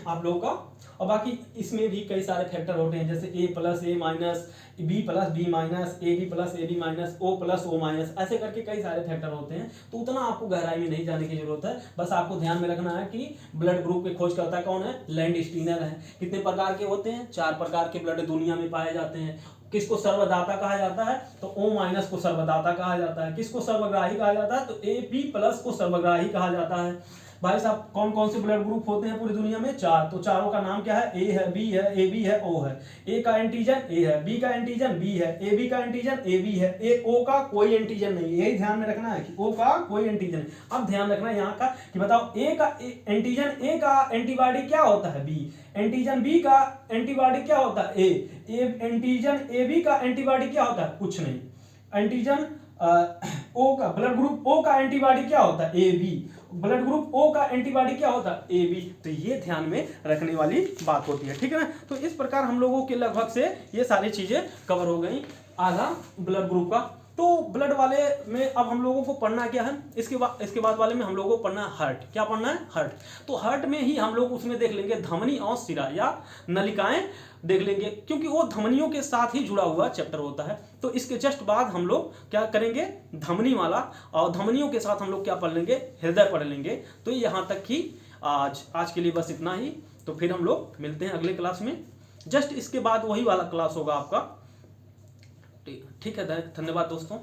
आप लोगों का। और बाकी इसमें भी कई सारे फैक्टर होते हैं, जैसे A plus A minus, B plus B minus, A B plus A B minus, O plus O minus, ऐसे करके कई सारे फैक्टर होते हैं। तो उतना आपको गहराई में नहीं जाने की जरूरत है, बस आपको ध्यान में रखना है कि ब्लड ग्रुप के खोजकर्ता कौन है, लैंडस्टीनर है। कितने प्रकार के होते हैं, 4 प्रकार के ब्लड दुनिया में पाए जाते हैं। किसको सर्वदाता कहा जाता है, तो O माइनस को सर्वदाता कहा जाता है। किसको सर्वग्राही कहा जाता है, तो AB प्लस को सर्वग्राही कहा जाता है। भाई साहब कौन कौन से ब्लड ग्रुप होते हैं पूरी दुनिया में, 4। तो चारों का नाम क्या है, ए है, बी है, ए बी है, ओ है। ए का एंटीजन ए है, बी का एंटीजन बी है, ए बी का एंटीजन ए बी है, ए ओ का कोई एंटीजन नहीं। यही ध्यान में रखना है कि ओ का कोई एंटीजन नहीं। अब ध्यान रखना है यहाँ का कि बताओ ए का एंटीजन ए का एंटीबॉडी क्या होता है, बी। एंटीजन बी का एंटीबॉडी क्या होता है, ए एंटीजन ए बी का एंटीबॉडी क्या होता है, कुछ नहीं। एंटीजन ओ का, ब्लड ग्रुप ओ का एंटीबॉडी क्या होता है, A B. Blood group O का एंटीबॉडी क्या होता है, ए बी। तो ये ध्यान में रखने वाली बात होती है, ठीक है ना। तो इस प्रकार हम लोगों के लगभग से ये सारी चीजें कवर हो गई, आधा ब्लड ग्रुप का। तो ब्लड वाले में अब हम लोगों को पढ़ना क्या है, इसके बाद वाले में हम लोगों को पढ़ना है हार्ट। क्या पढ़ना है, हार्ट। तो हार्ट में ही हम लोग उसमें देख लेंगे धमनी और सिरा या नलिकाएं देख लेंगे, क्योंकि वो धमनियों के साथ ही जुड़ा हुआ चैप्टर होता है। तो इसके जस्ट बाद हम लोग क्या करेंगे, धमनी वाला, और धमनियों के साथ हम लोग क्या पढ़ लेंगे, हृदय पढ़ लेंगे। तो यहाँ तक ही आज के लिए बस इतना ही। तो फिर हम लोग मिलते हैं अगले क्लास में। जस्ट इसके बाद वही वाला क्लास होगा आपका, ठीक है। धन्यवाद दोस्तों।